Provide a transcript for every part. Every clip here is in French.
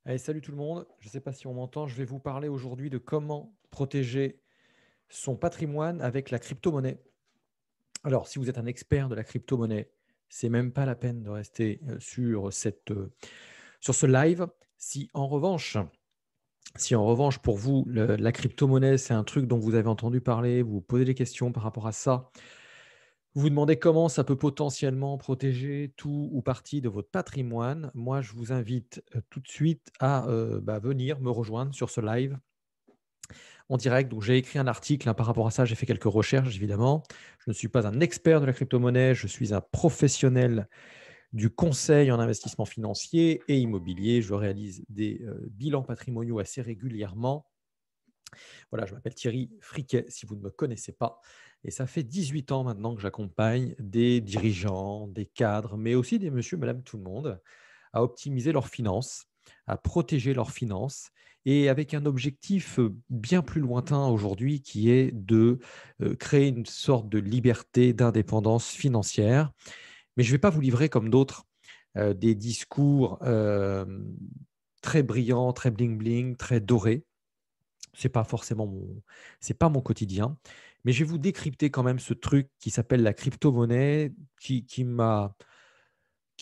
Allez, salut tout le monde. Je ne sais pas si on m'entend. Je vais vous parler aujourd'hui de comment protéger son patrimoine avec la crypto-monnaie. Alors, si vous êtes un expert de la crypto-monnaie, c'est même pas la peine de rester sur ce live. Si en revanche pour vous, la crypto-monnaie, c'est un truc dont vous avez entendu parler, vous vous posez des questions par rapport à ça, vous vous demandez comment ça peut potentiellement protéger tout ou partie de votre patrimoine, moi je vous invite tout de suite à venir me rejoindre sur ce live en direct. Donc, j'ai écrit un article par rapport à ça. J'ai fait quelques recherches, évidemment. Je ne suis pas un expert de la crypto-monnaie. Je suis un professionnel du conseil en investissement financier et immobilier. Je réalise des bilans patrimoniaux assez régulièrement. Voilà, je m'appelle Thierry Friquet, si vous ne me connaissez pas. Et ça fait 18 ans maintenant que j'accompagne des dirigeants, des cadres, mais aussi des monsieur, madame, tout le monde, à optimiser leurs finances, à protéger leurs finances et avec un objectif bien plus lointain aujourd'hui qui est de créer une sorte de liberté, d'indépendance financière. Mais je ne vais pas vous livrer comme d'autres des discours très brillants, très bling-bling, très dorés. C'est pas mon quotidien, mais je vais vous décrypter quand même ce truc qui s'appelle la crypto-monnaie, qui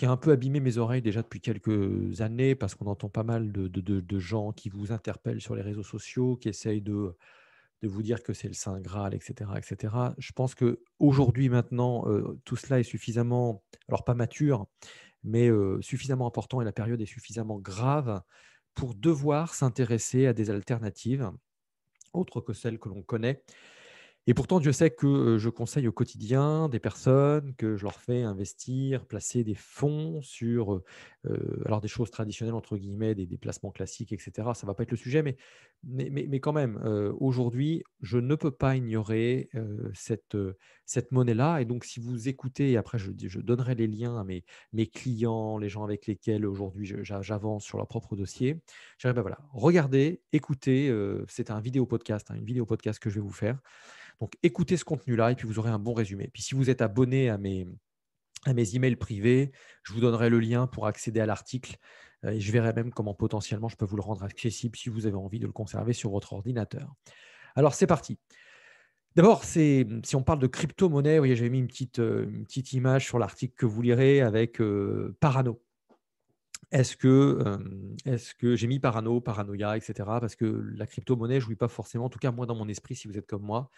a un peu abîmé mes oreilles déjà depuis quelques années parce qu'on entend pas mal de gens qui vous interpellent sur les réseaux sociaux, qui essayent de vous dire que c'est le saint graal, et cetera, et cetera. Je pense qu'aujourd'hui, maintenant, tout cela est suffisamment, alors pas mature, mais suffisamment important et la période est suffisamment grave pour devoir s'intéresser à des alternatives autres que celles que l'on connaît. Et pourtant, Dieu sait que je conseille au quotidien des personnes, que je leur fais investir, placer des fonds sur alors des choses traditionnelles, entre guillemets, des placements classiques, etc. Ça ne va pas être le sujet, mais quand même, aujourd'hui, je ne peux pas ignorer cette monnaie-là. Et donc, si vous écoutez, et après, je donnerai les liens à mes clients, les gens avec lesquels aujourd'hui j'avance sur leur propre dossier. Je dirais, ben voilà, regardez, écoutez, c'est un vidéo podcast, hein, une vidéo podcast que je vais vous faire. Donc, écoutez ce contenu-là et puis vous aurez un bon résumé. Puis, si vous êtes abonné à mes emails privés, je vous donnerai le lien pour accéder à l'article et je verrai même comment potentiellement je peux vous le rendre accessible si vous avez envie de le conserver sur votre ordinateur. Alors, c'est parti. D'abord, si on parle de crypto-monnaie, vous voyez, j'avais mis une petite image sur l'article que vous lirez avec Parano. Est-ce que j'ai mis parano, paranoïa, et cetera, parce que la crypto-monnaie jouit pas forcément, en tout cas moi dans mon esprit, si vous êtes comme moi,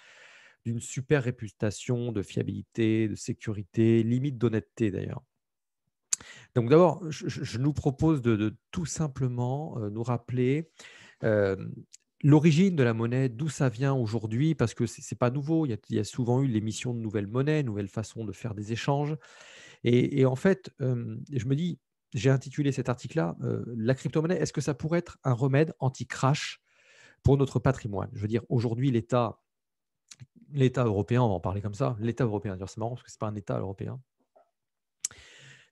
d'une super réputation de fiabilité, de sécurité, limite d'honnêteté d'ailleurs. Donc d'abord, je nous propose de tout simplement, nous rappeler, hem, l'origine de la monnaie, d'où ça vient aujourd'hui, parce que c'est pas nouveau. Il y a souvent eu l'émission de nouvelles monnaies, nouvelles façons de faire des échanges et en fait, je me dis j'ai intitulé cet article-là, «La crypto-monnaie, est-ce que ça pourrait être un remède anti-crash pour notre patrimoine?» Je veux dire, aujourd'hui, l'État européen, on va en parler comme ça, l'État européen, d'ailleurs, c'est marrant parce que c'est pas un État européen.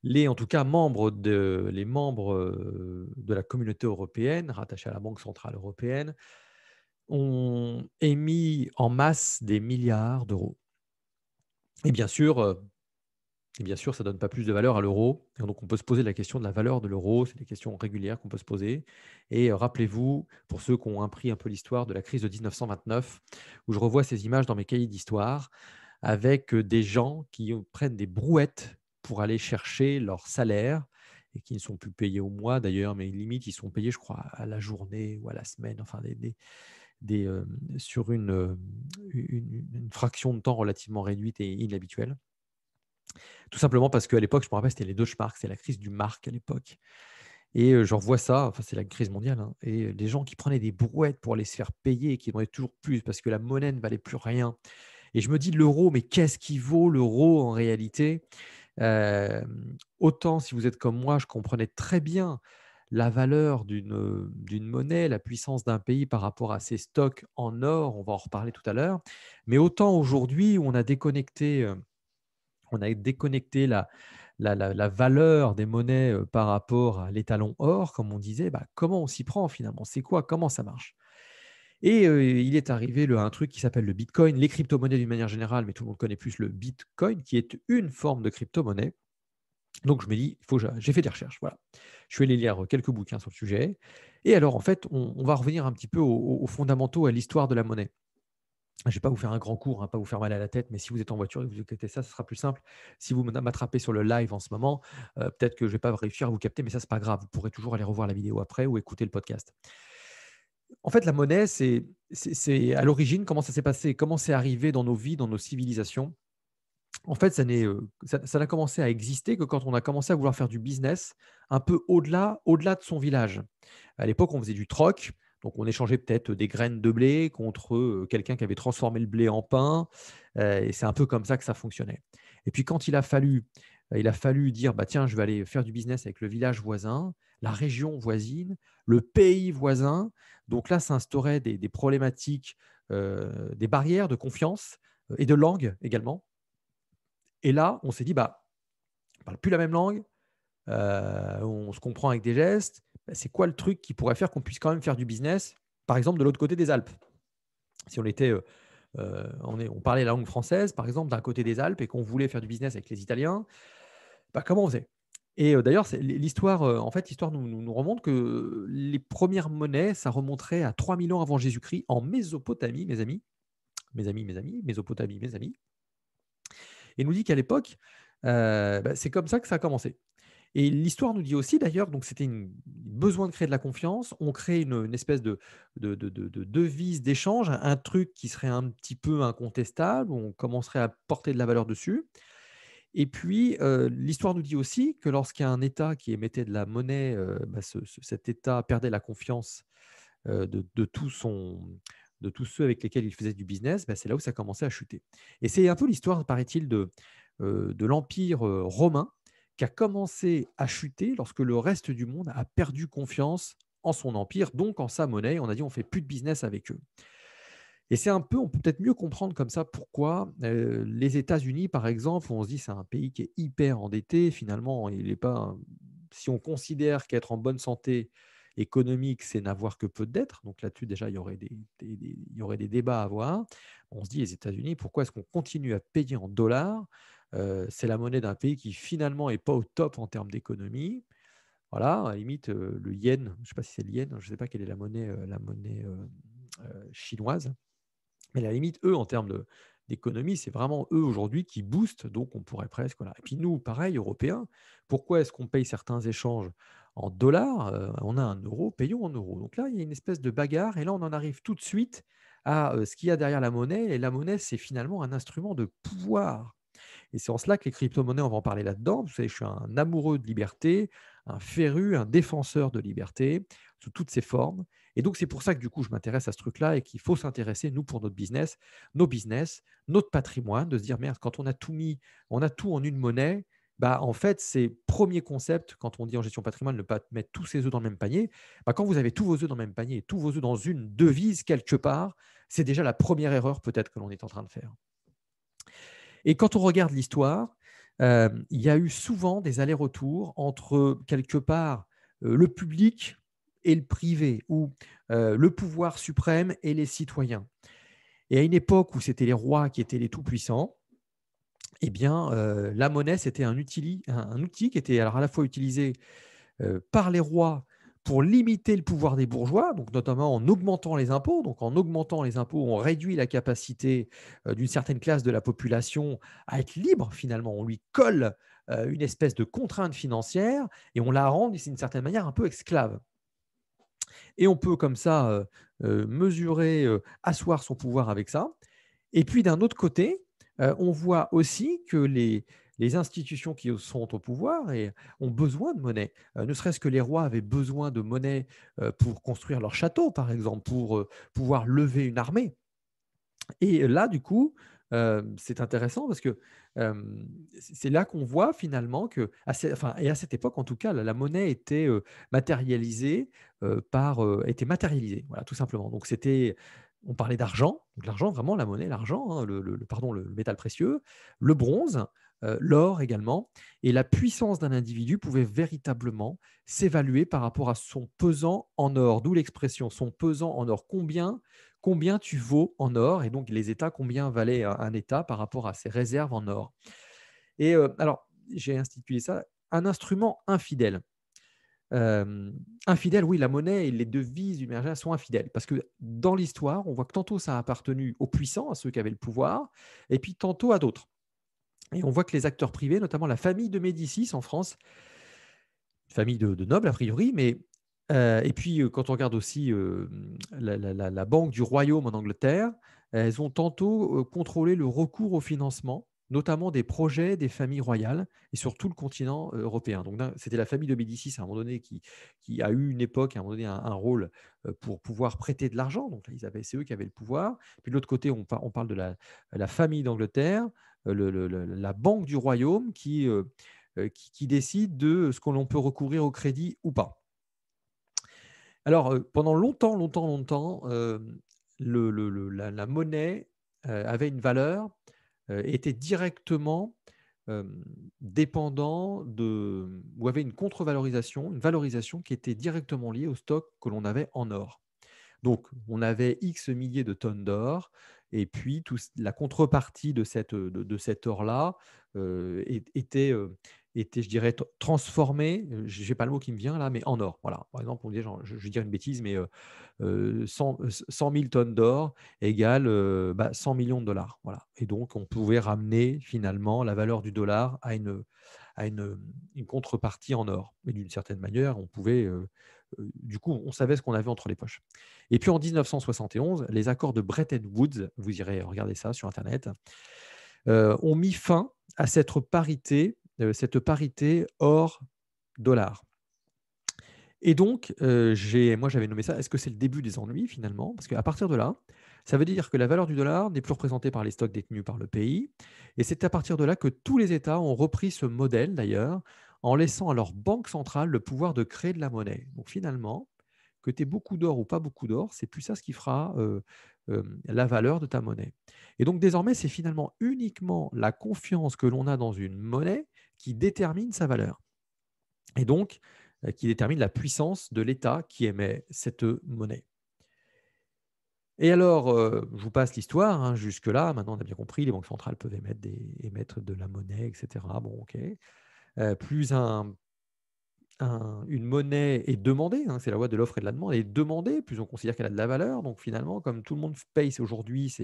En tout cas, les membres de la communauté européenne, rattachés à la Banque centrale européenne, ont émis en masse des milliards d'euros. Et bien sûr, ça ne donne pas plus de valeur à l'euro. Et donc, on peut se poser la question de la valeur de l'euro. C'est des questions régulières qu'on peut se poser. Et rappelez-vous, pour ceux qui ont appris un peu l'histoire de la crise de 1929, où je revois ces images dans mes cahiers d'histoire, avec des gens qui prennent des brouettes pour aller chercher leur salaire et qui ne sont plus payés au mois d'ailleurs, mais limite, ils sont payés, je crois, à la journée ou à la semaine, enfin, sur une fraction de temps relativement réduite et inhabituelle. Tout simplement parce qu'à l'époque, je me rappelle, c'était les Deutschmark, c'est la crise du mark à l'époque. Et je revois ça, enfin, c'est la crise mondiale, hein, et les gens qui prenaient des brouettes pour aller se faire payer et qui demandaient toujours plus parce que la monnaie ne valait plus rien. Et je me dis: «L'euro, mais qu'est-ce qui vaut l'euro en réalité?» Autant si vous êtes comme moi, je comprenais très bien la valeur d'une monnaie, la puissance d'un pays par rapport à ses stocks en or, on va en reparler tout à l'heure. Mais autant aujourd'hui où on a déconnecté la valeur des monnaies, par rapport à l'étalon or, comme on disait, bah, comment on s'y prend finalement? C'est quoi? Comment ça marche? Et il est arrivé un truc qui s'appelle le bitcoin, les crypto-monnaies d'une manière générale, mais tout le monde connaît plus le bitcoin, qui est une forme de crypto-monnaie Donc je me dis: «Il faut que j'ai fait des recherches», voilà. Je suis allé lire quelques bouquins sur le sujet et alors en fait, on va revenir un petit peu aux fondamentaux, à l'histoire de la monnaie. Je ne vais pas vous faire un grand cours, hein, pas vous faire mal à la tête, mais si vous êtes en voiture et que vous écoutez ça, ce sera plus simple. Si vous m'attrapez sur le live en ce moment, peut-être que je ne vais pas réussir à vous capter, mais ça, c'est pas grave. Vous pourrez toujours aller revoir la vidéo après ou écouter le podcast. En fait, la monnaie, c'est à l'origine, comment ça s'est passé? Comment c'est arrivé dans nos vies, dans nos civilisations? En fait, ça n'a commencé à exister que quand on a commencé à vouloir faire du business un peu au-delà de son village. À l'époque, on faisait du troc, donc on échangeait peut-être des graines de blé contre, quelqu'un qui avait transformé le blé en pain, et c'est un peu comme ça que ça fonctionnait. Et puis quand il a fallu dire: «Bah, tiens, je vais aller faire du business avec le village voisin, la région voisine, le pays voisin». Donc là s'instauraient des problématiques, des barrières de confiance, et de langue également. Et là, on s'est dit: «Bah, on parle plus la même langue, on se comprend avec des gestes. Bah, c'est quoi le truc qui pourrait faire qu'on puisse quand même faire du business, par exemple, de l'autre côté des Alpes?» Si on était, on parlait la langue française, par exemple, d'un côté des Alpes et qu'on voulait faire du business avec les Italiens, bah, comment on faisait? Et d'ailleurs, c'est l'histoire, en fait, l'histoire nous remonte que les premières monnaies, ça remonterait à 3000 ans avant Jésus-Christ en Mésopotamie, mes amis, Mésopotamie, mes amis. Et nous dit qu'à l'époque, bah, c'est comme ça que ça a commencé. Et l'histoire nous dit aussi d'ailleurs, donc c'était une besoin de créer de la confiance. On crée une espèce de devise d'échange, un truc qui serait un petit peu incontestable, où on commencerait à porter de la valeur dessus. Et puis, l'histoire nous dit aussi que lorsqu'il y a un État qui émettait de la monnaie, bah, cet État perdait la confiance, de de tous ceux avec lesquels il faisait du business, bah, c'est là où ça commençait à chuter. Et c'est un peu l'histoire, paraît-il, de l'empire, romain, qui a commencé à chuter lorsque le reste du monde a perdu confiance en son empire, donc en sa monnaie. On a dit: «On fait plus de business avec eux». Et c'est un peu, on peut peut-être mieux comprendre comme ça pourquoi, les États-Unis, par exemple, on se dit: «C'est un pays qui est hyper endetté». Finalement, il est pas, si on considère qu'être en bonne santé économique, c'est n'avoir que peu de dettes, donc là-dessus déjà il y aurait il y aurait des débats à avoir. On se dit: «Les États-Unis, pourquoi est-ce qu'on continue à payer en dollars?» C'est la monnaie d'un pays qui finalement est pas au top en termes d'économie. Voilà, à la limite, le yen, je ne sais pas si c'est le yen, je ne sais pas quelle est la monnaie, chinoise. Mais à la limite, eux, en termes d'économie, c'est vraiment eux aujourd'hui qui boostent, donc on pourrait presque, voilà. Et puis nous, pareil, Européens, pourquoi est-ce qu'on paye certains échanges en dollars? On a un euro, payons en euros. Donc là, il y a une espèce de bagarre et là, on en arrive tout de suite à, ce qu'il y a derrière la monnaie et la monnaie, c'est finalement un instrument de pouvoir. Et c'est en cela que les crypto-monnaies, on va en parler là-dedans. Vous savez, je suis un amoureux de liberté, un féru, un défenseur de liberté, sous toutes ses formes. Et donc, c'est pour ça que du coup, je m'intéresse à ce truc-là et qu'il faut s'intéresser, nous, pour notre business, nos business, notre patrimoine, de se dire, merde, quand on a tout mis, on a tout en une monnaie, bah, en fait, c'est premier concept, quand on dit en gestion patrimoine, ne pas mettre tous ses œufs dans le même panier. Bah, quand vous avez tous vos œufs dans le même panier et tous vos œufs dans une devise quelque part, c'est déjà la première erreur peut-être que l'on est en train de faire. Et quand on regarde l'histoire, il y a eu souvent des allers-retours entre quelque part, le public et le privé ou, le pouvoir suprême et les citoyens. Et à une époque où c'était les rois qui étaient les tout-puissants, eh bien, la monnaie, c'était un outil qui était alors à la fois utilisé par les rois pour limiter le pouvoir des bourgeois, donc notamment en augmentant les impôts. Donc en augmentant les impôts, on réduit la capacité d'une certaine classe de la population à être libre finalement. On lui colle une espèce de contrainte financière et on la rend d'une certaine manière un peu esclave. Et on peut comme ça mesurer, asseoir son pouvoir avec ça. Et puis d'un autre côté, on voit aussi que les institutions qui sont au pouvoir ont besoin de monnaie. Ne serait-ce que les rois avaient besoin de monnaie, pour construire leur château, par exemple, pour, pouvoir lever une armée. Et là, du coup, c'est intéressant parce que, c'est là qu'on voit finalement que à cette époque, en tout cas, la monnaie était, matérialisée, était matérialisée, voilà, tout simplement. Donc on parlait d'argent, donc l'argent, vraiment la monnaie, l'argent, hein, le métal précieux, le bronze, l'or également, et la puissance d'un individu pouvait véritablement s'évaluer par rapport à son pesant en or. D'où l'expression: «Son pesant en or». Combien tu vaux en or, et donc les États, combien valait un État par rapport à ses réserves en or. Et alors, j'ai institué ça un instrument infidèle. Infidèle, oui, la monnaie et les devises du Nigeria sont infidèles parce que dans l'histoire, on voit que tantôt ça a appartenu aux puissants, à ceux qui avaient le pouvoir, et puis tantôt à d'autres. Et on voit que les acteurs privés, notamment la famille de Médicis en France, une famille de nobles a priori, mais et puis quand on regarde aussi la Banque du Royaume en Angleterre, elles ont tantôt contrôlé le recours au financement, notamment des projets des familles royales et sur tout le continent européen. Donc c'était la famille de Médicis à un moment donné qui a eu une époque, à un moment donné, un rôle pour pouvoir prêter de l'argent. Donc là, c'est eux qui avaient le pouvoir. Puis de l'autre côté, on parle de la famille d'Angleterre, la Banque du Royaume qui décide de ce que l'on peut recourir au crédit ou pas. Alors, pendant longtemps, longtemps, longtemps, la monnaie avait une valeur, était directement dépendant ou avait une contre-valorisation, une valorisation qui était directement liée au stock que l'on avait en or. Donc, on avait X milliers de tonnes d'or, et puis la contrepartie de cet or-là était, je dirais, transformée, je n'ai pas le mot qui me vient là, mais en or. Voilà. Par exemple, on disait, je vais dire une bêtise, mais 100 000 tonnes d'or égale 100 millions de dollars. Voilà. Et donc, on pouvait ramener finalement la valeur du dollar à une contrepartie en or. Mais d'une certaine manière, on pouvait, du coup, on savait ce qu'on avait entre les poches. Et puis en 1971, les accords de Bretton Woods, vous irez regarder ça sur Internet, ont mis fin à cette parité or-dollar. Et donc, moi, j'avais nommé ça, est-ce que c'est le début des ennuis finalement? Parce qu'à partir de là, ça veut dire que la valeur du dollar n'est plus représentée par les stocks détenus par le pays. Et c'est à partir de là que tous les États ont repris ce modèle d'ailleurs, en laissant à leur banque centrale le pouvoir de créer de la monnaie. Donc finalement, que tu aies beaucoup d'or ou pas beaucoup d'or, c'est plus ça ce qui fera la valeur de ta monnaie. Et donc désormais, c'est finalement uniquement la confiance que l'on a dans une monnaie qui détermine sa valeur. Et donc, qui détermine la puissance de l'État qui émet cette monnaie. Et alors, je vous passe l'histoire, hein, jusque-là. Maintenant, on a bien compris, les banques centrales peuvent émettre de la monnaie, et cetera. Bon, OK. Plus une monnaie est demandée, hein, c'est la loi de l'offre et de la demande, est demandée, plus on considère qu'elle a de la valeur. Donc finalement, comme tout le monde paye aujourd'hui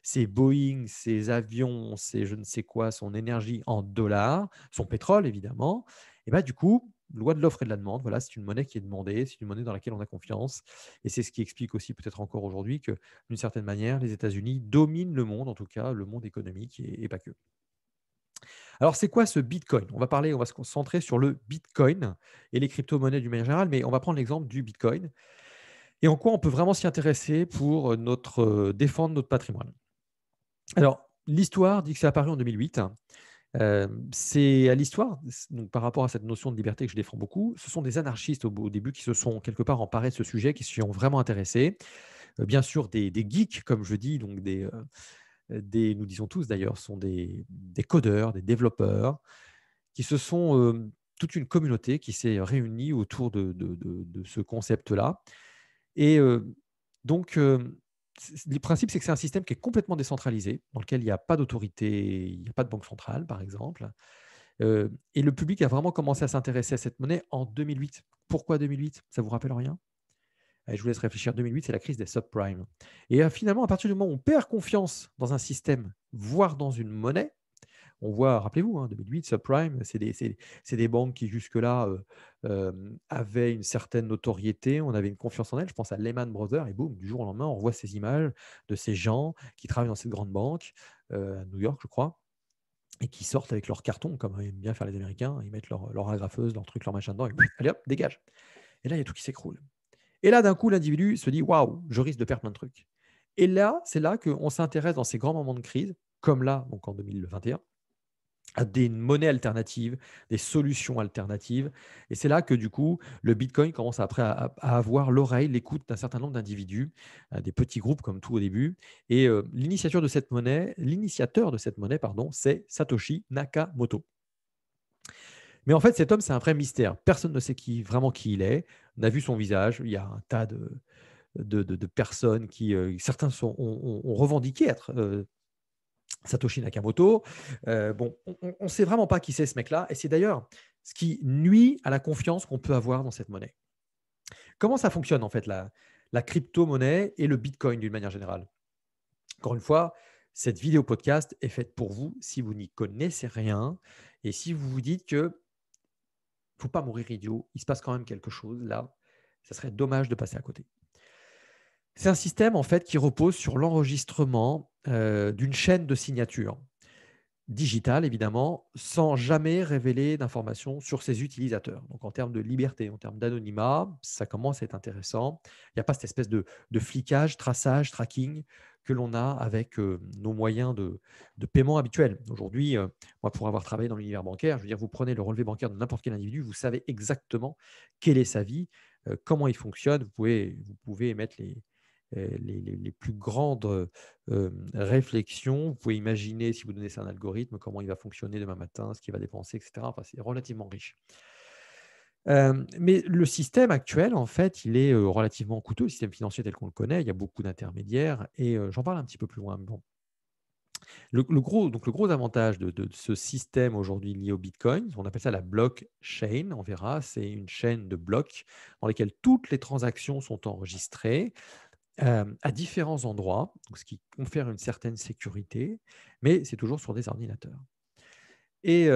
ses Boeing, ses avions, ses je ne sais quoi, son énergie en dollars, son pétrole évidemment, et bah, du coup, loi de l'offre et de la demande, voilà, c'est une monnaie qui est demandée, c'est une monnaie dans laquelle on a confiance. Et c'est ce qui explique aussi peut-être encore aujourd'hui que, d'une certaine manière, les États-Unis dominent le monde, en tout cas le monde économique et pas que. Alors, c'est quoi ce Bitcoin? On va se concentrer sur le Bitcoin et les crypto-monnaies d'une manière générale, mais on va prendre l'exemple du Bitcoin et en quoi on peut vraiment s'y intéresser pour défendre notre patrimoine. Alors, l'histoire dit que c'est apparu en 2008. C'est à l'histoire, donc par rapport à cette notion de liberté que je défends beaucoup, ce sont des anarchistes au début qui se sont quelque part emparés de ce sujet, qui s'y ont vraiment intéressés. Bien sûr, des geeks, comme je dis, donc nous disons tous d'ailleurs, sont des codeurs, des développeurs, qui se sont toute une communauté qui s'est réunie autour de ce concept-là. Et donc, le principe, c'est que c'est un système qui est complètement décentralisé, dans lequel il n'y a pas d'autorité, il n'y a pas de banque centrale, par exemple. Et le public a vraiment commencé à s'intéresser à cette monnaie en 2008. Pourquoi 2008? Ça vous rappelle rien? Allez, je vous laisse réfléchir. 2008, c'est la crise des subprimes. Et finalement, à partir du moment où on perd confiance dans un système, voire dans une monnaie, on voit, rappelez-vous, 2008, subprime, c'est des banques qui jusque-là avaient une certaine notoriété, on avait une confiance en elles. Je pense à Lehman Brothers, et boum, du jour au lendemain, on voit ces images de ces gens qui travaillent dans cette grande banque, à New York, je crois, et qui sortent avec leur carton, comme aiment bien faire les Américains. Ils mettent leur agrafeuse, leur truc, leur machin dedans, et allez hop, dégage. Et là, il y a tout qui s'écroule. Et là, d'un coup, l'individu se dit, waouh, je risque de perdre plein de trucs. Et là, c'est là qu'on s'intéresse dans ces grands moments de crise, comme là, donc en 2021, à des monnaies alternatives, des solutions alternatives. Et c'est là que du coup, le Bitcoin commence après à avoir l'oreille, l'écoute d'un certain nombre d'individus, des petits groupes comme tout au début. Et l'initiateur de cette monnaie, pardon, c'est Satoshi Nakamoto. Mais en fait, cet homme, c'est un vrai mystère. Personne ne sait vraiment qui il est. On a vu son visage. Il y a un tas de personnes qui, certains ont revendiqué être Satoshi Nakamoto. Bon, on ne sait vraiment pas qui c'est ce mec-là. Et c'est d'ailleurs ce qui nuit à la confiance qu'on peut avoir dans cette monnaie. Comment ça fonctionne en fait la crypto-monnaie et le Bitcoin d'une manière générale? Encore une fois, cette vidéo podcast est faite pour vous si vous n'y connaissez rien et si vous vous dites que faut pas mourir idiot, il se passe quand même quelque chose là, ça serait dommage de passer à côté. C'est un système en fait qui repose sur l'enregistrement, d'une chaîne de signatures digitale évidemment, sans jamais révéler d'informations sur ses utilisateurs. Donc en termes de liberté, en termes d'anonymat, ça commence à être intéressant. Il n'y a pas cette espèce de flicage, traçage, tracking que l'on a avec, nos moyens de paiement habituels. Aujourd'hui, moi pour avoir travaillé dans l'univers bancaire, je veux dire, vous prenez le relevé bancaire de n'importe quel individu, vous savez exactement quelle est sa vie, comment il fonctionne. Vous pouvez émettre les plus grandes, réflexions. Vous pouvez imaginer, si vous donnez ça à un algorithme, comment il va fonctionner demain matin, ce qu'il va dépenser, et cetera. Enfin, c'est relativement riche. Mais le système actuel, en fait, il est, relativement coûteux, le système financier tel qu'on le connaît. Il y a beaucoup d'intermédiaires et j'en parle un petit peu plus loin. Mais bon, le gros avantage de ce système aujourd'hui lié au bitcoin, on appelle ça la blockchain, on verra, c'est une chaîne de blocs dans lesquels toutes les transactions sont enregistrées à différents endroits, donc ce qui confère une certaine sécurité, mais c'est toujours sur des ordinateurs. Et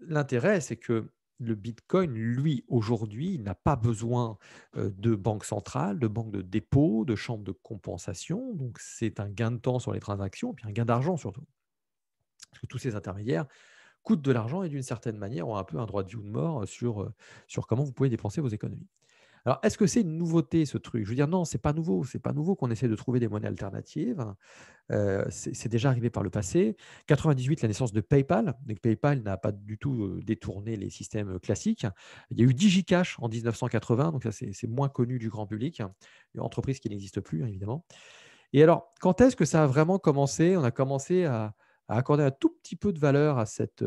l'intérêt, c'est que le bitcoin, lui, aujourd'hui, il n'a pas besoin, de banque centrale, de banque de dépôt, de chambre de compensation, donc c'est un gain de temps sur les transactions, puis un gain d'argent surtout. Parce que tous ces intermédiaires coûtent de l'argent et d'une certaine manière ont un peu un droit de vie ou de mort, sur comment vous pouvez dépenser vos économies. Alors, est-ce que c'est une nouveauté ce truc? Je veux dire, non, c'est pas nouveau qu'on essaie de trouver des monnaies alternatives. C'est déjà arrivé par le passé. 98, la naissance de PayPal. Donc PayPal n'a pas du tout, détourné les systèmes, classiques. Il y a eu DigiCash en 1980, donc ça c'est moins connu du grand public. Une entreprise qui n'existe plus, hein, évidemment. Et alors, quand est-ce que ça a vraiment commencé? On a commencé à accorder un tout petit peu de valeur à cette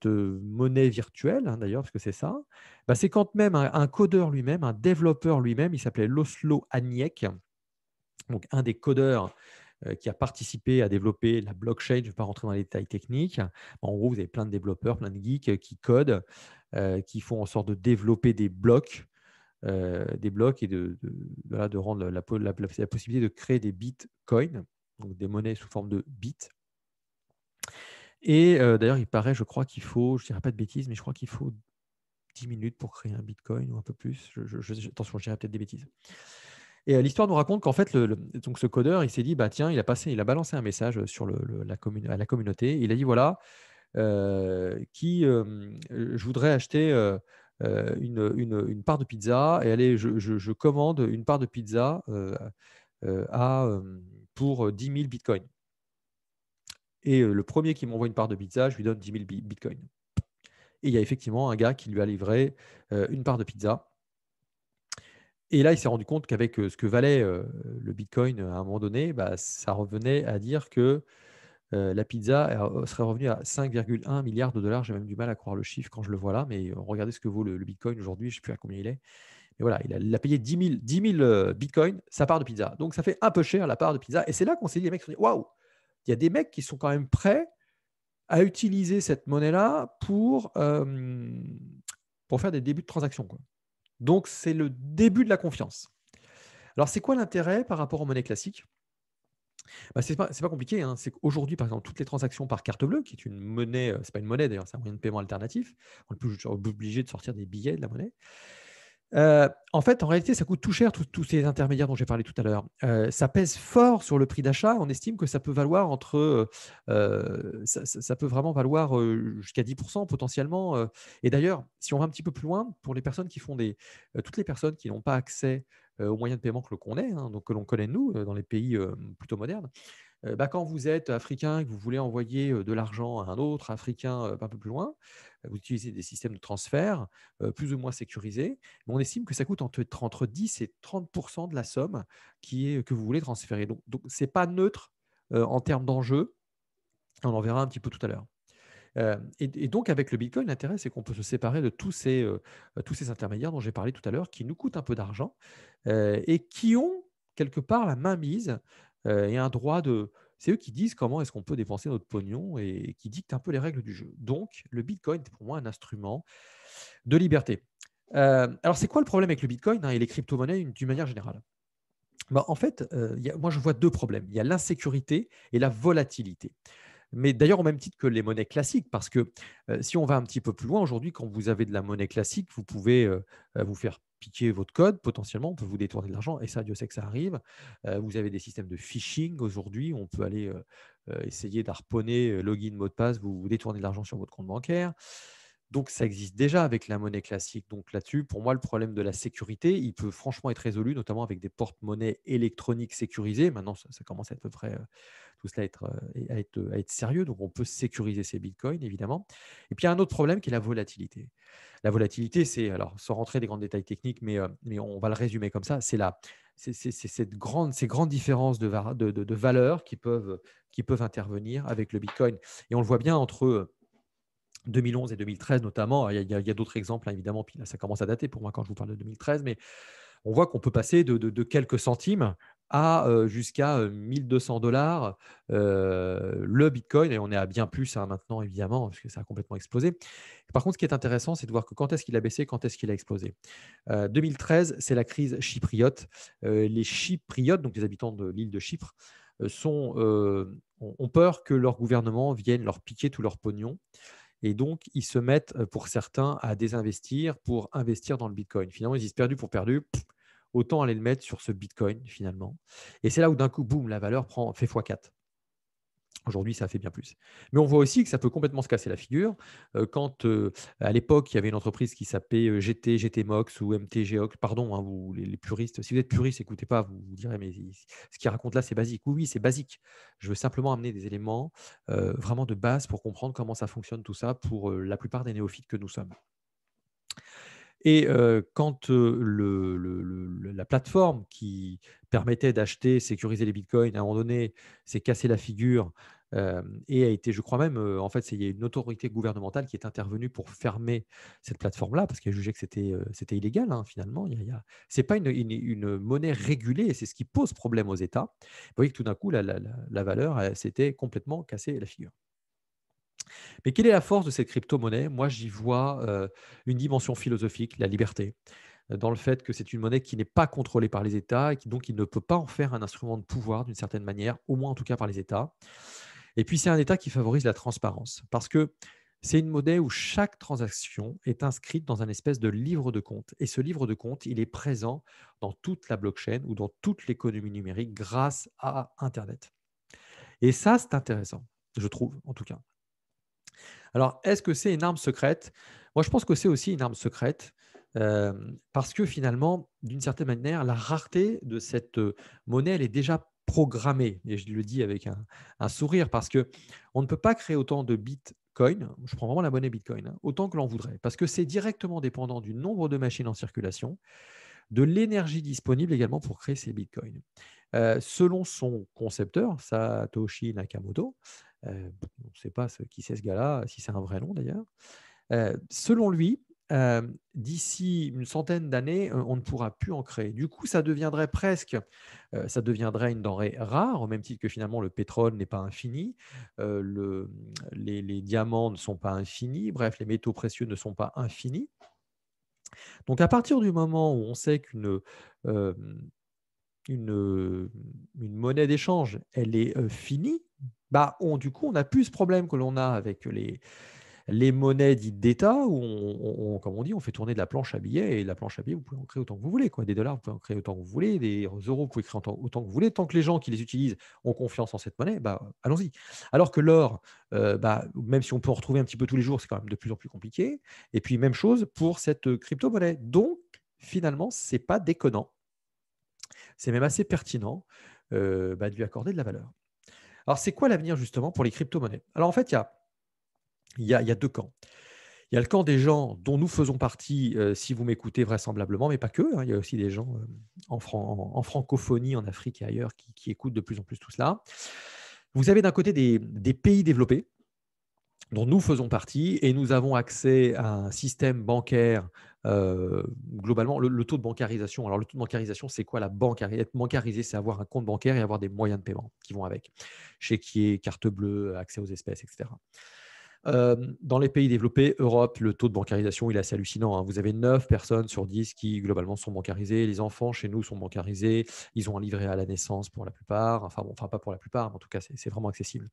monnaie virtuelle, hein, d'ailleurs, parce que c'est ça. Bah, c'est quand même un codeur lui-même, un développeur lui-même, il s'appelait László Ányek, donc un des codeurs, qui a participé à développer la blockchain. Je ne vais pas rentrer dans les détails techniques. En gros, vous avez plein de développeurs, plein de geeks, qui codent, qui font en sorte de développer des blocs et voilà, de rendre la possibilité de créer des bitcoins, donc des monnaies sous forme de bits. Et d'ailleurs, il paraît, je crois qu'il faut, je ne dirais pas de bêtises, mais je crois qu'il faut 10 minutes pour créer un bitcoin ou un peu plus. Attention, je dirais peut-être des bêtises. Et l'histoire nous raconte qu'en fait, donc ce codeur, il s'est dit, bah tiens, il a balancé un message sur à la communauté. Il a dit, voilà, je voudrais acheter une part de pizza et allez, je commande une part de pizza pour 10 000 bitcoins. Et le premier qui m'envoie une part de pizza, je lui donne 10 000 bitcoins. Et il y a effectivement un gars qui lui a livré une part de pizza. Et là, il s'est rendu compte qu'avec ce que valait le bitcoin à un moment donné, bah, ça revenait à dire que la pizza serait revenue à 5,1 milliards de dollars. J'ai même du mal à croire le chiffre quand je le vois là, mais regardez ce que vaut le bitcoin aujourd'hui, je ne sais plus à combien il est. Et voilà, il a payé 10 000 bitcoins sa part de pizza. Donc ça fait un peu cher la part de pizza. Et c'est là qu'on s'est dit, les mecs se sont dit, waouh, il y a des mecs qui sont quand même prêts à utiliser cette monnaie-là pour faire des débuts de transaction, quoi. Donc c'est le début de la confiance. Alors c'est quoi l'intérêt par rapport aux monnaies classiques? Bah, c'est pas compliqué, hein. C'est qu'aujourd'hui, par exemple, toutes les transactions par carte bleue, qui est une monnaie, c'est pas une monnaie d'ailleurs, c'est un moyen de paiement alternatif. On est plus obligé de sortir des billets, de la monnaie. En fait, en réalité, ça coûte tout cher, tous ces intermédiaires dont j'ai parlé tout à l'heure. Ça pèse fort sur le prix d'achat. On estime que ça peut valoir ça peut vraiment valoir, jusqu'à 10 potentiellement, et d'ailleurs, si on va un petit peu plus loin, pour les personnes qui font toutes les personnes qui n'ont pas accès, aux moyens de paiement que l'on connaît, hein, donc que l'on connaît nous, dans les pays, plutôt modernes. Bah, quand vous êtes africain et que vous voulez envoyer, de l'argent à un autre africain, un peu plus loin, vous utilisez des systèmes de transfert, plus ou moins sécurisés. Mais on estime que ça coûte entre 10 et 30 de la somme que vous voulez transférer. Donc c'est pas neutre, en termes d'enjeu. On en verra un petit peu tout à l'heure. Et donc avec le bitcoin, l'intérêt, c'est qu'on peut se séparer de tous ces intermédiaires dont j'ai parlé tout à l'heure, qui nous coûtent un peu d'argent, et qui ont quelque part la mainmise, et un droit C'est eux qui disent comment est-ce qu'on peut dépenser notre pognon et qui dictent un peu les règles du jeu. Donc, le Bitcoin est pour moi un instrument de liberté. Alors, c'est quoi le problème avec le Bitcoin, et les crypto-monnaies d'une manière générale? Bah, en fait, moi, je vois 2 problèmes. Il y a l'insécurité et la volatilité. Mais d'ailleurs, au même titre que les monnaies classiques, parce que si on va un petit peu plus loin, aujourd'hui, quand vous avez de la monnaie classique, vous pouvez vous faire piquer votre code, potentiellement, on peut vous détourner de l'argent, et ça, Dieu sait que ça arrive. Vous avez des systèmes de phishing aujourd'hui, on peut aller essayer d'harponner login, mot de passe, vous détourner de l'argent sur votre compte bancaire. Donc, ça existe déjà avec la monnaie classique. Donc là-dessus, pour moi, le problème de la sécurité, il peut franchement être résolu, notamment avec des porte-monnaies électroniques sécurisées. Maintenant, ça commence à être à peu près tout cela à être sérieux. Donc, on peut sécuriser ces bitcoins, évidemment. Et puis, il y a un autre problème qui est la volatilité. La volatilité, c'est, alors, sans rentrer dans des grands détails techniques, mais on va le résumer comme ça, c'est ces grandes différences de valeurs qui peuvent intervenir avec le bitcoin. Et on le voit bien entre 2011 et 2013 notamment. Il y a d'autres exemples, hein, évidemment, puis là, ça commence à dater pour moi quand je vous parle de 2013, mais on voit qu'on peut passer de quelques centimes à jusqu'à 1 200 $ le bitcoin, et on est à bien plus, hein, maintenant, évidemment, parce que ça a complètement explosé. Par contre, ce qui est intéressant, c'est de voir que quand est-ce qu'il a baissé, quand est-ce qu'il a explosé. 2013, c'est la crise chypriote. Les Chypriotes, donc les habitants de l'île de Chypre, ont peur que leur gouvernement vienne leur piquer tout leur pognon, et donc, ils se mettent, pour certains, à désinvestir pour investir dans le bitcoin. Finalement, ils disent: «Perdu pour perdu, autant aller le mettre sur ce bitcoin, finalement», et c'est là où d'un coup, boum, la valeur fait x4. Aujourd'hui, ça fait bien plus. Mais on voit aussi que ça peut complètement se casser la figure, quand, à l'époque, il y avait une entreprise qui s'appelait, GTMox ou MTGOX, pardon, hein, vous les puristes, si vous êtes puriste, écoutez pas, vous direz: «Mais ce qu'il raconte là, c'est basique». Oui, oui, c'est basique. Je veux simplement amener des éléments, vraiment de base pour comprendre comment ça fonctionne tout ça pour, la plupart des néophytes que nous sommes. Et quand, la plateforme qui permettait d'acheter, sécuriser les bitcoins, à un moment donné, s'est cassé la figure, et a été, je crois même, en fait, il y a une autorité gouvernementale qui est intervenue pour fermer cette plateforme-là, parce qu'elle jugeait que c'était illégal, hein, finalement. C'est pas une monnaie régulée, et c'est ce qui pose problème aux États. Vous voyez que tout d'un coup, la valeur, elle s'était complètement cassé la figure. Mais quelle est la force de cette crypto-monnaie? Moi, j'y vois une dimension philosophique, la liberté, dans le fait que c'est une monnaie qui n'est pas contrôlée par les États, et qui donc il ne peut pas en faire un instrument de pouvoir d'une certaine manière, au moins en tout cas par les États. Et puis c'est un État qui favorise la transparence, parce que c'est une monnaie où chaque transaction est inscrite dans un espèce de livre de compte. Et ce livre de compte, il est présent dans toute la blockchain ou dans toute l'économie numérique grâce à Internet. Et ça, c'est intéressant, je trouve, en tout cas. Alors, est-ce que c'est une arme secrète? Moi, je pense que c'est aussi une arme secrète, parce que finalement, d'une certaine manière, la rareté de cette, monnaie, elle est déjà programmée, et je le dis avec un sourire, parce que on ne peut pas créer autant de bitcoin, je prends vraiment la monnaie bitcoin, hein, autant que l'on voudrait, parce que c'est directement dépendant du nombre de machines en circulation, de l'énergie disponible également pour créer ces bitcoins. Selon son concepteur, Satoshi Nakamoto, on ne sait pas qui c'est ce gars-là, si c'est un vrai nom d'ailleurs. Selon lui, d'ici une centaine d'années, on ne pourra plus en créer. Du coup, ça deviendrait une denrée rare, au même titre que finalement le pétrole n'est pas infini, les diamants ne sont pas infinis, bref, les métaux précieux ne sont pas infinis. Donc à partir du moment où on sait hem, une, heu, une monnaie d'échange, elle est, finie, bah, du coup, on n'a plus ce problème que l'on a avec les monnaies dites d'État, où comme on dit, on fait tourner de la planche à billets, et la planche à billets, vous pouvez en créer autant que vous voulez, quoi. Des dollars, vous pouvez en créer autant que vous voulez, des euros, vous pouvez créer autant que vous voulez. Tant que les gens qui les utilisent ont confiance en cette monnaie, bah, allons-y. Alors que l'or, bah, même si on peut en retrouver un petit peu tous les jours, c'est quand même de plus en plus compliqué. Et puis même chose pour cette, crypto-monnaie. Donc finalement, c'est pas déconnant, c'est même assez pertinent, bah, de lui accorder de la valeur. Alors c'est quoi l'avenir justement pour les crypto-monnaies? Alors en fait, il y a 2 camps. Il y a le camp des gens dont nous faisons partie, si vous m'écoutez vraisemblablement, mais pas que, hein. Il y a aussi des gens, en francophonie, en Afrique et ailleurs qui écoutent de plus en plus tout cela. Vous avez d'un côté des pays développés, dont nous faisons partie et nous avons accès à un système bancaire, globalement, le taux de bancarisation. Alors, le taux de bancarisation, c'est quoi la être bancarisé, c'est avoir un compte bancaire et avoir des moyens de paiement qui vont avec. Chéquier, carte bleue, accès aux espèces, et cetera. Dans les pays développés, Europe, le taux de bancarisation, il est assez hallucinant, hein. Vous avez 9 personnes sur 10 qui, globalement, sont bancarisées. Les enfants, chez nous, sont bancarisés. Ils ont un livret à la naissance pour la plupart. Enfin bon, enfin pas pour la plupart, mais en tout cas, c'est vraiment accessible.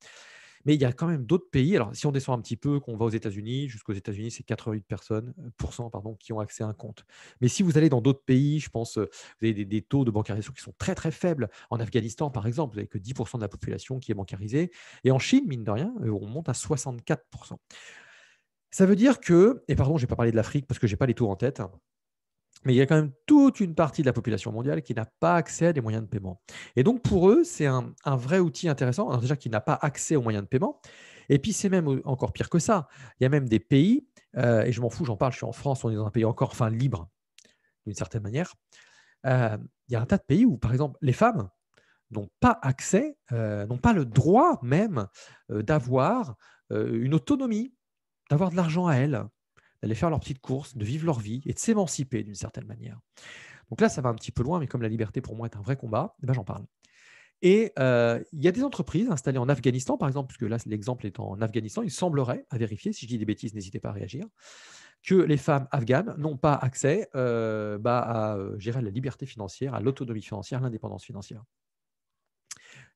Mais il y a quand même d'autres pays. Alors, si on descend un petit peu, qu'on va aux États-Unis, jusqu'aux États-Unis, c'est 88 personnes, pardon, qui ont accès à un compte. Mais si vous allez dans d'autres pays, je pense, vous avez des taux de bancarisation qui sont très, très faibles. En Afghanistan, par exemple, vous n'avez que 10 de la population qui est bancarisée. Et en Chine, mine de rien, on monte à 64. Ça veut dire que, et pardon, je n'ai pas parlé de l'Afrique parce que je n'ai pas les taux en tête, hein, mais il y a quand même toute une partie de la population mondiale qui n'a pas accès à des moyens de paiement. Et donc pour eux, c'est un vrai outil intéressant. Alors déjà qui n'a pas accès aux moyens de paiement. Et puis c'est même encore pire que ça. Il y a même des pays, et je m'en fous, j'en parle, je suis en France, on est dans un pays encore libre d'une certaine manière. Il y a un tas de pays où, par exemple, les femmes n'ont pas accès, n'ont pas le droit même d'avoir une autonomie, d'avoir de l'argent à elles, d'aller faire leurs petites courses, de vivre leur vie et de s'émanciper d'une certaine manière. Donc là, ça va un petit peu loin, mais comme la liberté pour moi est un vrai combat, eh ben, j'en parle. Et il y a des entreprises installées en Afghanistan, par exemple, puisque là, l'exemple est en Afghanistan, il semblerait, à vérifier, si je dis des bêtises, n'hésitez pas à réagir, que les femmes afghanes n'ont pas accès à gérer la liberté financière, à l'autonomie financière, à l'indépendance financière.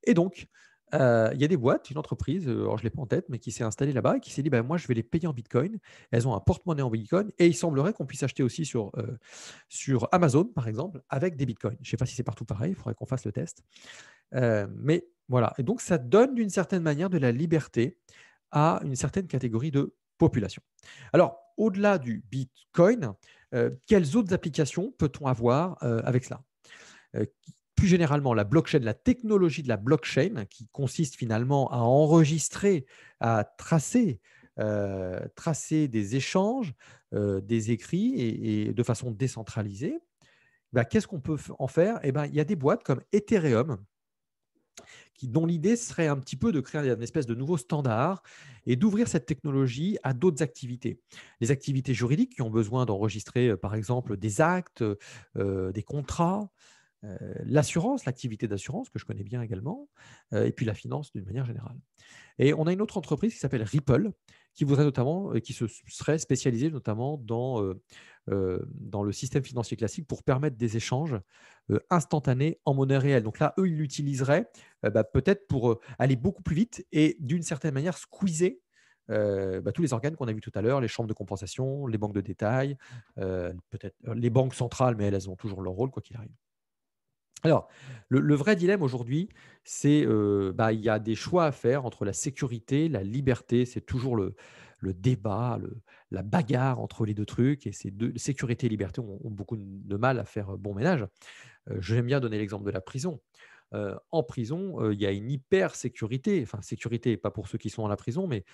Et donc, il y a des boîtes, une entreprise, alors je ne l'ai pas en tête, mais qui s'est installée là-bas et qui s'est dit: «Bah, moi, je vais les payer en bitcoin». Elles ont un porte-monnaie en bitcoin et il semblerait qu'on puisse acheter aussi sur Amazon, par exemple, avec des bitcoins. Je ne sais pas si c'est partout pareil, il faudrait qu'on fasse le test. Mais voilà, et donc ça donne d'une certaine manière de la liberté à une certaine catégorie de population. Alors, au-delà du bitcoin, quelles autres applications peut-on avoir, avec cela? Plus généralement, la blockchain, la technologie de la blockchain qui consiste finalement à enregistrer, à tracer des échanges, des écrits et de façon décentralisée. Bah, qu'est-ce qu'on peut en faire? Eh ben, il y a des boîtes comme Ethereum dont l'idée serait un petit peu de créer une espèce de nouveau standard et d'ouvrir cette technologie à d'autres activités. Les activités juridiques qui ont besoin d'enregistrer, par exemple, des actes, des contrats, l'assurance, l'activité d'assurance que je connais bien également, et puis la finance d'une manière générale. Et on a une autre entreprise qui s'appelle Ripple, qui voudrait notamment, qui se serait spécialisée notamment dans le système financier classique pour permettre des échanges instantanés en monnaie réelle. Donc là, eux, ils l'utiliseraient peut-être pour aller beaucoup plus vite et d'une certaine manière squeezer tous les organes qu'on a vus tout à l'heure, les chambres de compensation, les banques de détail, peut-être les banques centrales, mais elles ont toujours leur rôle, quoi qu'il arrive. Alors, le vrai dilemme aujourd'hui, c'est, il y a des choix à faire entre la sécurité, la liberté. C'est toujours le débat, la bagarre entre les 2 trucs et ces 2 sécurité et liberté ont beaucoup de mal à faire bon ménage. J'aime bien donner l'exemple de la prison. En prison, il y a une hyper sécurité, enfin sécurité, pas pour ceux qui sont à la prison, mais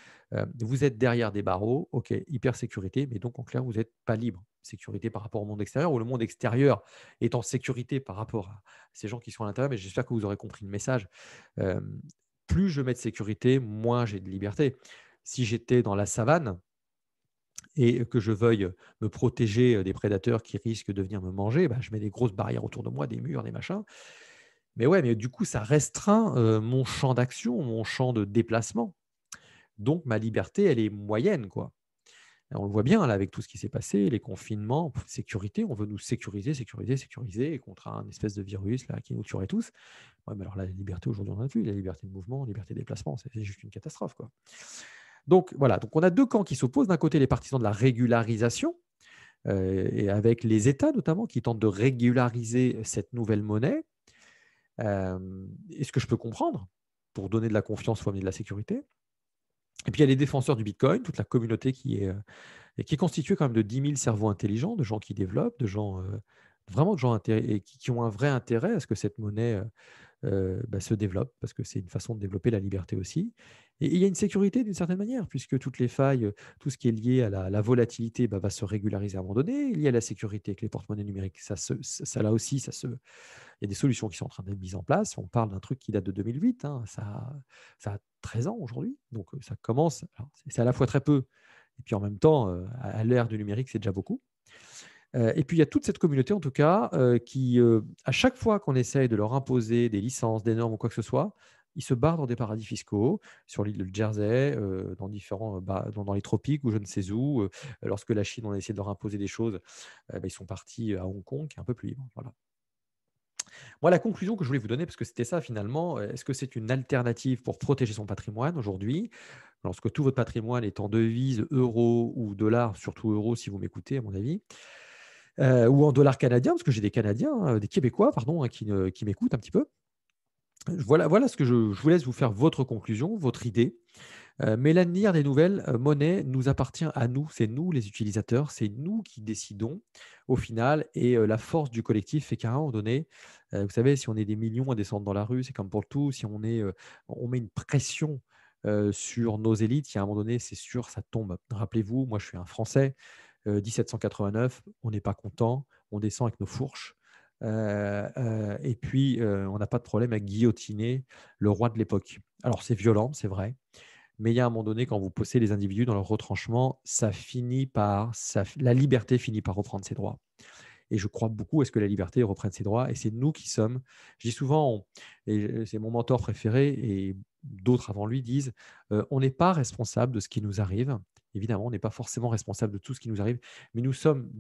vous êtes derrière des barreaux, OK, hyper sécurité, mais donc en clair, vous n'êtes pas libre. Sécurité par rapport au monde extérieur ou le monde extérieur est en sécurité par rapport à ces gens qui sont à l'intérieur, mais j'espère que vous aurez compris le message. Hem, Plus je mets de sécurité, moins j'ai de liberté. Si j'étais dans la savane et que je veuille me protéger des prédateurs qui risquent de venir me manger, bah, je mets des grosses barrières autour de moi, des murs, des machins. Mais ouais, mais du coup, ça restreint, mon champ d'action, mon champ de déplacement. Donc ma liberté, elle est moyenne, quoi. Et on le voit bien là avec tout ce qui s'est passé, les confinements, sécurité, on veut nous sécuriser, sécuriser, sécuriser et contre un espèce de virus là qui nous tuerait tous. Ouais, mais alors la liberté aujourd'hui, on en a plus, la liberté de mouvement, la liberté de déplacement, c'est juste une catastrophe, quoi. Donc voilà, donc on a 2 camps qui s'opposent. D'un côté, les partisans de la régularisation, et avec les États notamment qui tentent de régulariser cette nouvelle monnaie. Et ce que je peux comprendre, pour donner de la confiance, il faut amener de la sécurité. Et puis il y a les défenseurs du Bitcoin, toute la communauté et qui est constituée quand même de 10 000 cerveaux intelligents, de gens qui développent, de gens, vraiment de gens et qui ont un vrai intérêt à ce que cette monnaie se développe, parce que c'est une façon de développer la liberté aussi. Et il y a une sécurité d'une certaine manière, puisque toutes les failles, tout ce qui est lié à la volatilité, bah, va se régulariser à un moment donné. Il y a la sécurité avec les porte-monnaies numériques, ça là aussi, il y a des solutions qui sont en train d'être mises en place. On parle d'un truc qui date de 2008, hein, ça a 13 ans aujourd'hui, donc ça commence. Alors c'est à la fois très peu et puis en même temps, à l'ère du numérique, c'est déjà beaucoup. Et puis il y a toute cette communauté en tout cas, qui, à chaque fois qu'on essaye de leur imposer des licences, des normes ou quoi que ce soit, ils se barrent dans des paradis fiscaux, sur l'île de Jersey, dans différents, dans les tropiques ou je ne sais où. Lorsque la Chine, on a essayé de leur imposer des choses, ils sont partis à Hong Kong, qui est un peu plus libre, voilà. Moi, la conclusion que je voulais vous donner, parce que c'était ça finalement, est-ce que c'est une alternative pour protéger son patrimoine aujourd'hui? Lorsque tout votre patrimoine est en devises, euros ou dollars, surtout euros si vous m'écoutez à mon avis, ou en dollars canadiens, parce que j'ai des Canadiens, des Québécois pardon, hein, qui m'écoutent un petit peu. Voilà ce que je vous laisse vous faire votre conclusion, votre idée. Mais l'avenir des nouvelles, monnaies nous appartient à nous. C'est nous les utilisateurs, c'est nous qui décidons au final et la force du collectif fait qu'à un moment donné, vous savez, si on est des millions à descendre dans la rue, c'est comme pour le tout, si on met une pression, sur nos élites, il y a un moment donné, c'est sûr, ça tombe. Rappelez-vous, moi je suis un Français, 1789, on n'est pas content, on descend avec nos fourches, et puis, on n'a pas de problème à guillotiner le roi de l'époque. Alors c'est violent, c'est vrai, mais il y a un moment donné, quand vous poussez les individus dans leur retranchement, la liberté finit par reprendre ses droits. Et je crois beaucoup à ce que la liberté reprenne ses droits. Et c'est nous qui sommes. Je dis souvent, et c'est mon mentor préféré, et d'autres avant lui disent, on n'est pas responsable de ce qui nous arrive. Évidemment, on n'est pas forcément responsable de tout ce qui nous arrive, mais nous sommes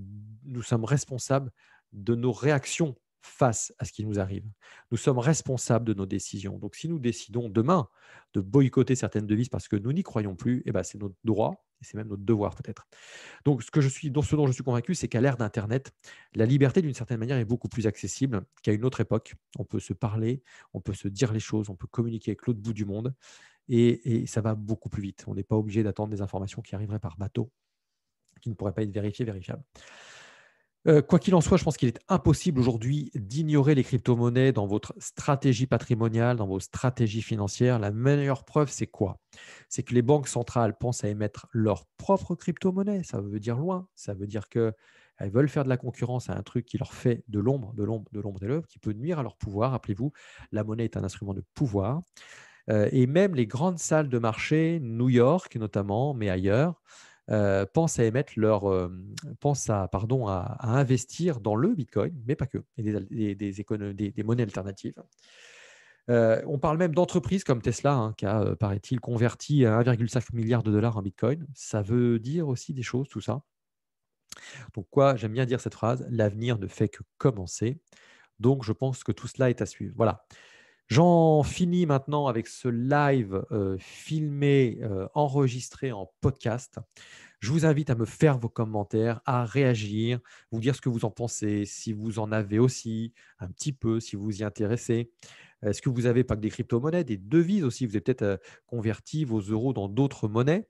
responsables de nos réactions face à ce qui nous arrive. Nous sommes responsables de nos décisions. Donc, si nous décidons demain de boycotter certaines devises parce que nous n'y croyons plus, eh ben, c'est notre droit et c'est même notre devoir peut-être. Donc, ce dont je suis convaincu, c'est qu'à l'ère d'Internet, la liberté, d'une certaine manière, est beaucoup plus accessible qu'à une autre époque. On peut se parler, on peut se dire les choses, on peut communiquer avec l'autre bout du monde et ça va beaucoup plus vite. On n'est pas obligé d'attendre des informations qui arriveraient par bateau, qui ne pourraient pas être vérifiables. Quoi qu'il en soit, je pense qu'il est impossible aujourd'hui d'ignorer les crypto-monnaies dans votre stratégie patrimoniale, dans vos stratégies financières. La meilleure preuve, c'est quoi? C'est que les banques centrales pensent à émettre leur propre crypto-monnaie. Ça veut dire loin. Ça veut dire qu'elles veulent faire de la concurrence à un truc qui leur fait de l'ombre, de l'ombre, de l'ombre, de l'ombre, qui peut nuire à leur pouvoir. Rappelez-vous, la monnaie est un instrument de pouvoir. Et même les grandes salles de marché, New York notamment, mais ailleurs, pensent à émettre pensent à, pardon, à investir dans le Bitcoin, mais pas que, et des monnaies alternatives. On parle même d'entreprises comme Tesla, hein, qui a, paraît-il, converti 1,5 milliard de dollars en Bitcoin. Ça veut dire aussi des choses, tout ça. Donc quoi, j'aime bien dire cette phrase, l'avenir ne fait que commencer. Donc je pense que tout cela est à suivre. Voilà. J'en finis maintenant avec ce live, filmé, enregistré en podcast. Je vous invite à me faire vos commentaires, à réagir, vous dire ce que vous en pensez, si vous en avez aussi un petit peu, si vous vous y intéressez. Est-ce que vous avez pas que des crypto-monnaies, des devises aussi? Vous avez peut-être, converti vos euros dans d'autres monnaies.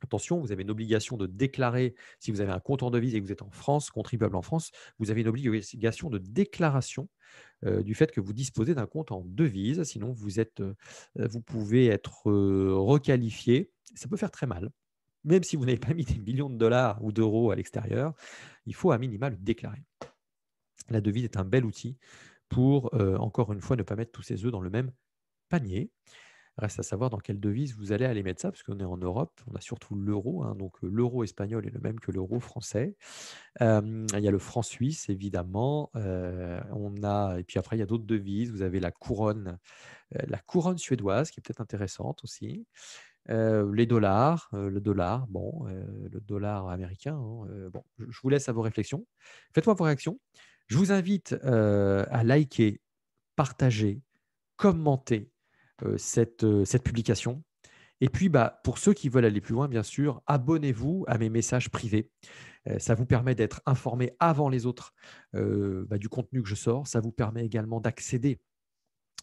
Attention, vous avez une obligation de déclarer, si vous avez un compte en devise et que vous êtes en France, contribuable en France, vous avez une obligation de déclaration du fait que vous disposez d'un compte en devise. Sinon, vous pouvez être requalifié. Ça peut faire très mal. Même si vous n'avez pas mis des millions de dollars ou d'euros à l'extérieur, il faut à minima le déclarer. La devise est un bel outil pour, encore une fois, ne pas mettre tous ses œufs dans le même panier. Reste à savoir dans quelle devise vous allez aller mettre ça, parce qu'on est en Europe, on a surtout l'euro, hein, donc l'euro espagnol est le même que l'euro français. Il y a le franc suisse évidemment, et puis après il y a d'autres devises. Vous avez la couronne suédoise qui est peut-être intéressante aussi. Les dollars, le dollar américain, hein, bon, je vous laisse à vos réflexions. Faites-moi vos réactions. Je vous invite, à liker, partager, commenter, cette publication et puis, pour ceux qui veulent aller plus loin, bien sûr, abonnez-vous à mes messages privés. Ça vous permet d'être informé avant les autres, du contenu que je sors. Ça vous permet également d'accéder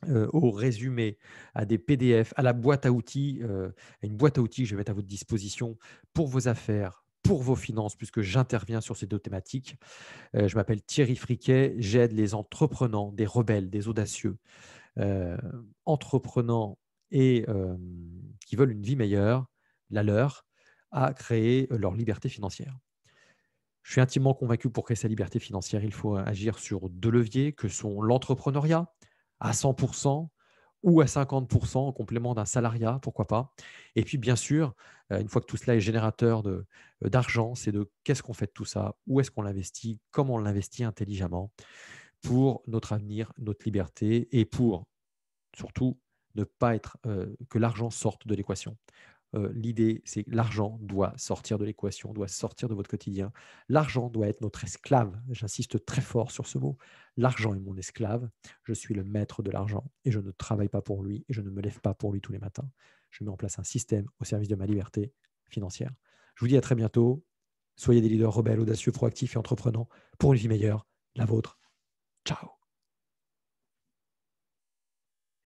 aux résumés, à des PDF, à la boîte à outils, à une boîte à outils que je vais mettre à votre disposition pour vos affaires, pour vos finances, puisque j'interviens sur ces 2 thématiques. Je m'appelle Thierry Friquet, j'aide les entreprenants, des rebelles, des audacieux, heu, entreprenants et qui veulent une vie meilleure, la leur, à créer leur liberté financière. Je suis intimement convaincu que pour créer sa liberté financière, il faut agir sur 2 leviers que sont l'entrepreneuriat à 100 ou à 50 en complément d'un salariat, pourquoi pas. Et puis bien sûr, une fois que tout cela est générateur d'argent, c'est de qu'est-ce qu'on fait de tout ça? Où est-ce qu'on l'investit? Comment on l'investit intelligemment pour notre avenir, notre liberté et pour surtout ne pas être, que l'argent sorte de l'équation. L'idée, c'est que l'argent doit sortir de l'équation, doit sortir de votre quotidien. L'argent doit être notre esclave. J'insiste très fort sur ce mot. L'argent est mon esclave. Je suis le maître de l'argent et je ne travaille pas pour lui et je ne me lève pas pour lui tous les matins. Je mets en place un système au service de ma liberté financière. Je vous dis à très bientôt. Soyez des leaders rebelles, audacieux, proactifs et entreprenants pour une vie meilleure, la vôtre. Ciao.